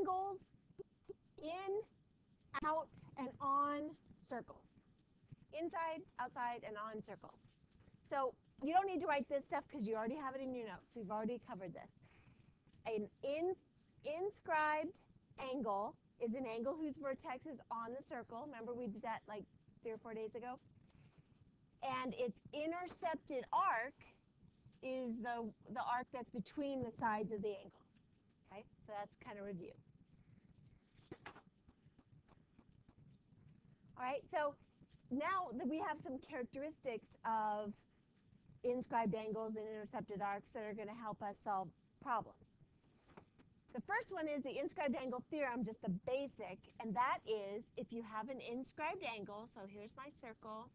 angles in, out, and on circles. Inside, outside, and on circles. So you don't need to write this stuff because you already have it in your notes. We've already covered this. An inscribed angle is an angle whose vertex is on the circle. Remember we did that like 3 or 4 days ago? And its intercepted arc is the arc that's between the sides of the angle. Okay, so that's kind of review. All right, so now that we have some characteristics of inscribed angles and intercepted arcs that are going to help us solve problems. The first one is the inscribed angle theorem, just the basic, and that is if you have an inscribed angle, so here's my circle,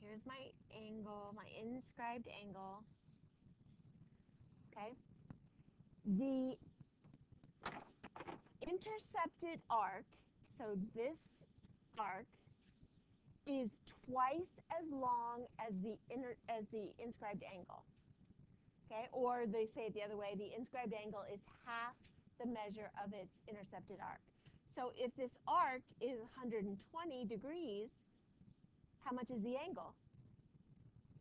here's my angle, my inscribed angle, okay? The intercepted arc, so this arc, is twice as long as the inscribed angle. Okay, or they say it the other way, the inscribed angle is half the measure of its intercepted arc. So if this arc is 120 degrees, how much is the angle?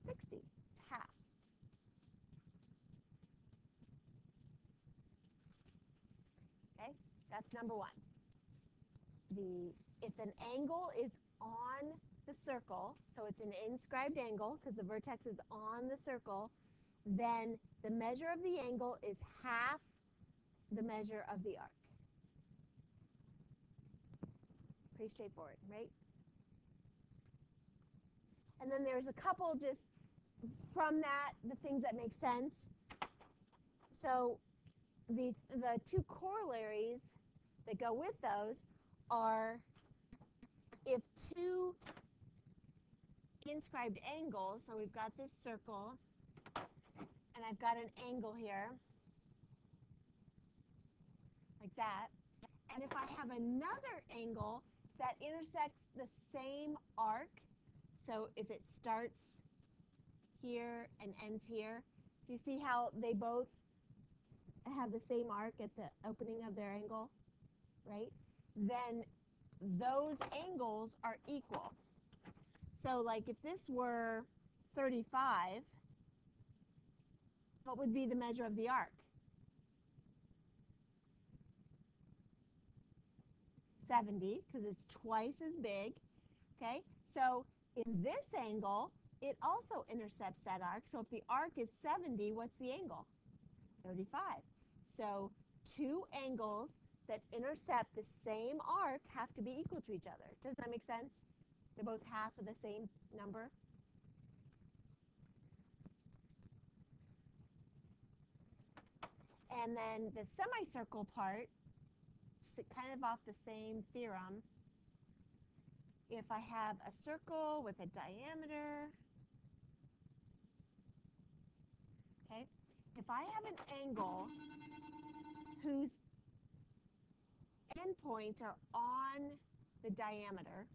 60. It's half. Okay, that's number one. If an angle is on the circle, so it's an inscribed angle because the vertex is on the circle, then the measure of the angle is half the measure of the arc. Pretty straightforward, right? And then there's a couple just from that, the things that make sense. So the two corollaries that go with those are if two inscribed angles, so we've got this circle, and I've got an angle here, like that, and if I have another angle that intersects the same arc, so if it starts here and ends here, do you see how they both have the same arc at the opening of their angle, right? Then those angles are equal. So like if this were 35, what would be the measure of the arc? 70, because it's twice as big. Okay, so in this angle, it also intercepts that arc. So if the arc is 70, what's the angle? 35. So two angles that intercept the same arc have to be equal to each other. Does that make sense? They're both half of the same number. And then the semicircle part, kind of off the same theorem, if I have a circle with a diameter, okay, if I have an angle whose endpoints are on the diameter,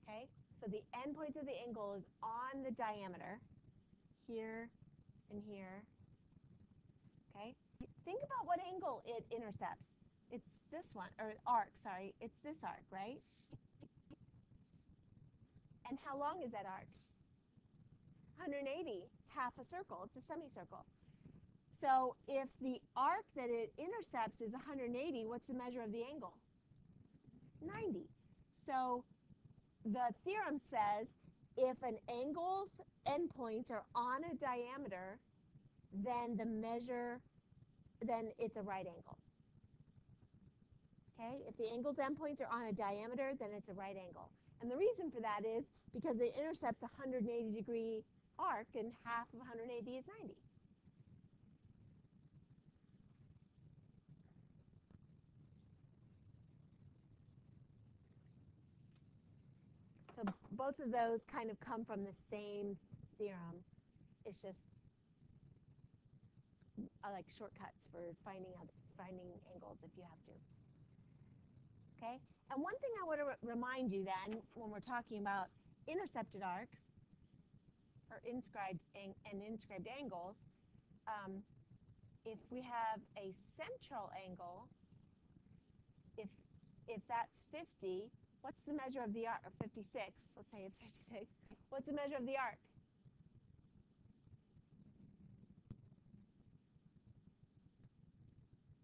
okay, so the endpoints of the angle is on the diameter, here and here, okay, think about what angle it intercepts. It's this one, or arc, sorry, it's this arc, right? And how long is that arc? 180. It's half a circle. It's a semicircle. So if the arc that it intercepts is 180, what's the measure of the angle? 90. So the theorem says if an angle's endpoints are on a diameter, then it's a right angle. Okay? If the angle's endpoints are on a diameter, then it's a right angle. And the reason for that is because it intercepts a 180-degree arc, and half of 180 is 90. So both of those kind of come from the same theorem. It's just I like shortcuts for finding angles if you have to. Okay? And one thing I want to remind you then when we're talking about intercepted arcs or inscribed angles, if we have a central angle, if that's 50, what's the measure of the arc? Or 56, let's say it's 56. What's the measure of the arc?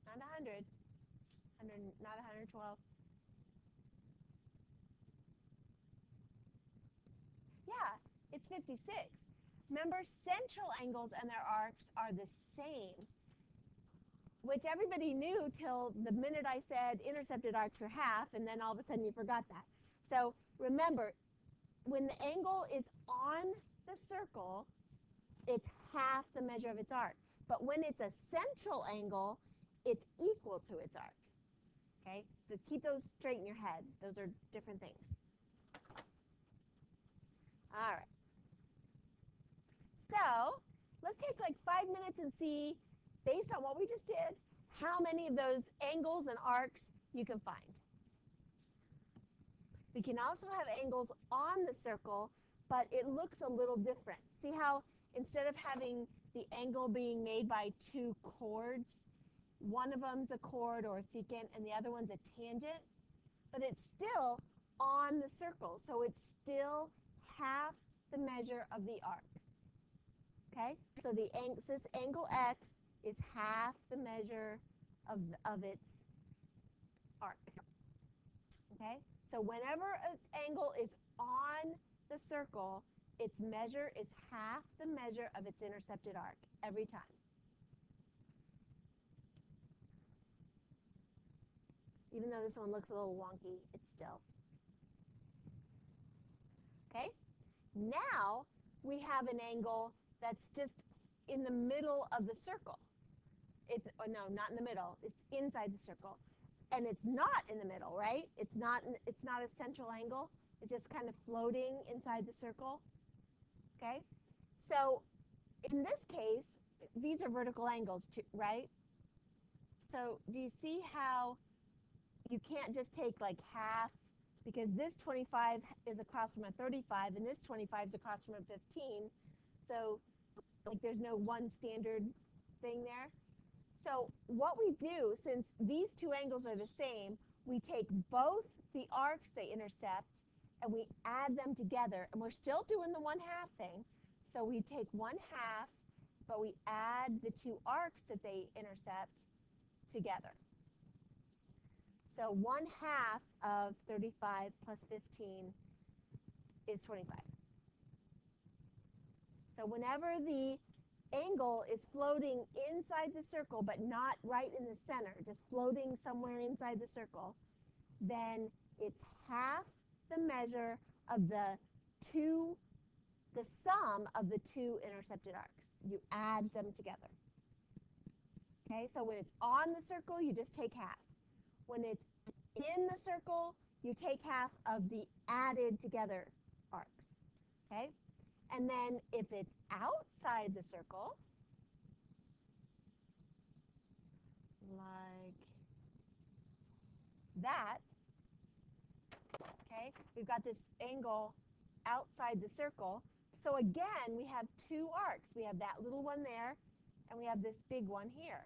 Not 100, not 112. Yeah, it's 56. Remember, central angles and their arcs are the same, which everybody knew till the minute I said intercepted arcs are half, and then all of a sudden you forgot that. So remember, when the angle is on the circle, it's half the measure of its arc. But when it's a central angle, it's equal to its arc. Okay? So keep those straight in your head. Those are different things. All right. So let's take like 5 minutes and see, based on what we just did, how many of those angles and arcs you can find. We can also have angles on the circle, but it looks a little different. See how instead of having the angle being made by two chords, one of them's a chord or a secant and the other one's a tangent, but it's still on the circle, so it's still half the measure of the arc. Okay, so this angle x is half the measure of its arc. Okay, so whenever an angle is on the circle, its measure is half the measure of its intercepted arc every time. Even though this one looks a little wonky, it's still. Okay, now we have an angle that's just in the middle of the circle. It's, oh no, not in the middle. It's inside the circle. And it's not in the middle, right? It's not a central angle. It's just kind of floating inside the circle. Okay? So in this case, these are vertical angles too, right? So do you see how you can't just take like half, because this 25 is across from a 35 and this 25 is across from a 15. So like there's no one standard thing there. So what we do, since these two angles are the same, we take both the arcs they intercept and we add them together. And we're still doing the 1/2 thing. So we take 1/2, but we add the two arcs that they intercept together. So 1/2 of 35 plus 15 is 25. So whenever the angle is floating inside the circle, but not right in the center, just floating somewhere inside the circle, then it's half the measure of the sum of the two intercepted arcs. You add them together. Okay, so when it's on the circle, you just take half. When it's in the circle, you take half of the added together arcs. Okay, and then if it's outside the circle, like that, okay, we've got this angle outside the circle. So again, we have two arcs. We have that little one there, and we have this big one here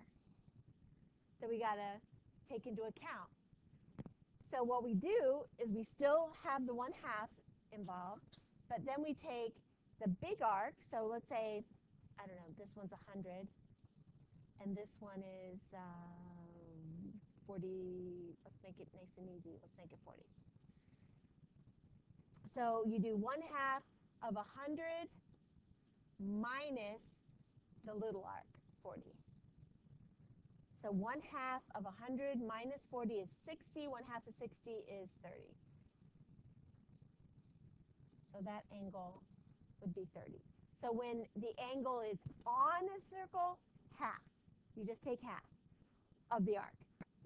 that we got to take into account. So what we do is we still have the 1/2 involved, but then we take the big arc. So let's say, I don't know, this one's 100, and this one is 40. Let's make it nice and easy. Let's make it 40. So you do 1/2 of 100 minus the little arc, 40. So 1/2 of 100 minus 40 is 60. 1/2 of 60 is 30. So that angle would be 30. So when the angle is on a circle, half. You just take half of the arc.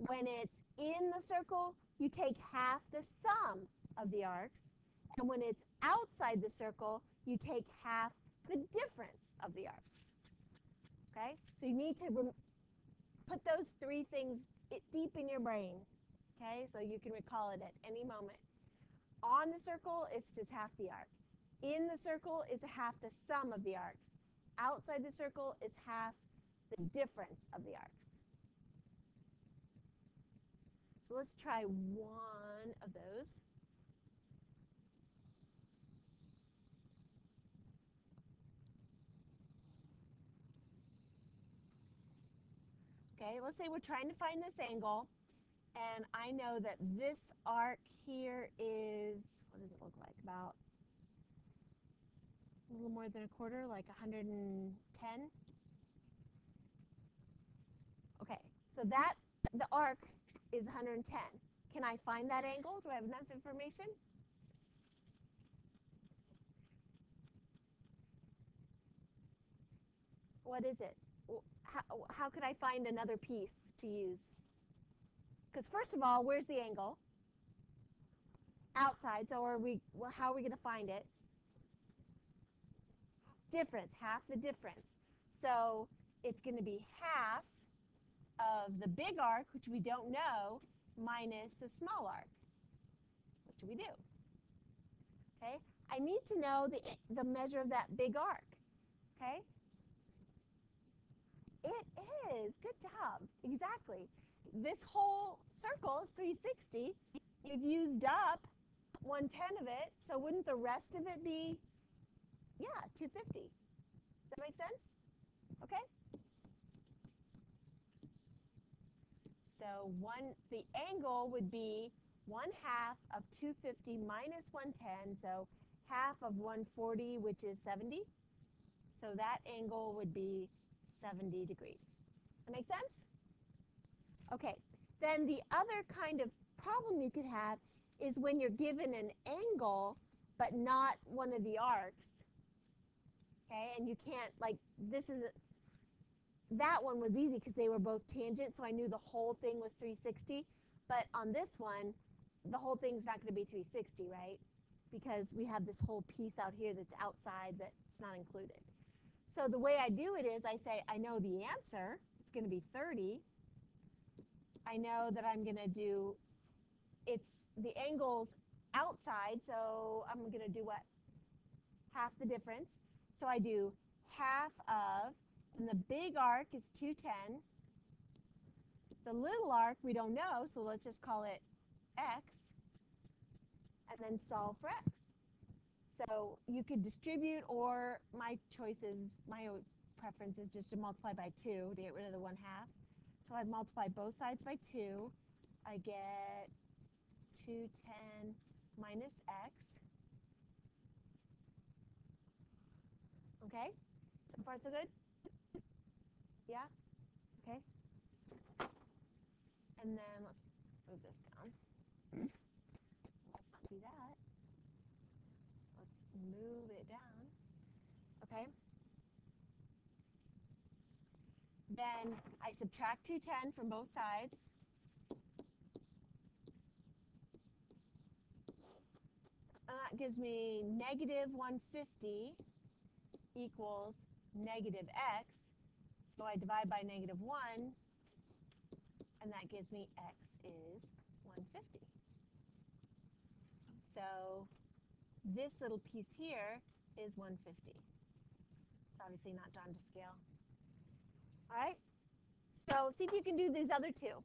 When it's in the circle, you take half the sum of the arcs. And when it's outside the circle, you take half the difference of the arcs. Okay? So you need to put those three things deep in your brain. Okay? So you can recall it at any moment. On the circle, it's just half the arc. In the circle, it's half the sum of the arcs. Outside the circle is half the difference of the arcs. So let's try one of those. Okay, let's say we're trying to find this angle, and I know that this arc here is, what does it look like? About a little more than a quarter, like 110. Okay, so that, the arc is 110. Can I find that angle? Do I have enough information? What is it? How could I find another piece to use? Because first of all, where's the angle? Outside, so how are we going to find it? Difference, half the difference. So it's going to be half of the big arc, which we don't know, minus the small arc. What do we do? Okay, I need to know the measure of that big arc. Okay, it is. Good job. Exactly. This whole circle is 360. You've used up 110 of it, so wouldn't the rest of it be, yeah, 250? Does that make sense? Okay. So the angle would be 1/2 of 250 minus 110, so half of 140, which is 70. So that angle would be 70 degrees. That make sense? Okay. Then the other kind of problem you could have is when you're given an angle, but not one of the arcs. Okay, and you can't, like, that one was easy because they were both tangent, so I knew the whole thing was 360. But on this one, the whole thing's not going to be 360, right? Because we have this whole piece out here that's outside that's not included. So the way I do it is I say, I know the answer. It's going to be 30. I know that I'm going to do, it's the angle's outside, so I'm going to do what? Half the difference. So I do half of, and the big arc is 210. The little arc we don't know, so let's just call it x, and then solve for x. So you could distribute, or my preference is just to multiply by 2 to get rid of the 1/2. So I'd multiply both sides by 2. I get 210 minus x. Okay? So far so good? Yeah? Okay. And then let's move this down. Let's not do that. Let's move it down. Okay? Then I subtract 210 from both sides. And that gives me negative 150 equals negative x. So I divide by negative 1, and that gives me x is 150. So this little piece here is 150. It's obviously not drawn to scale. All right? So see if you can do these other two.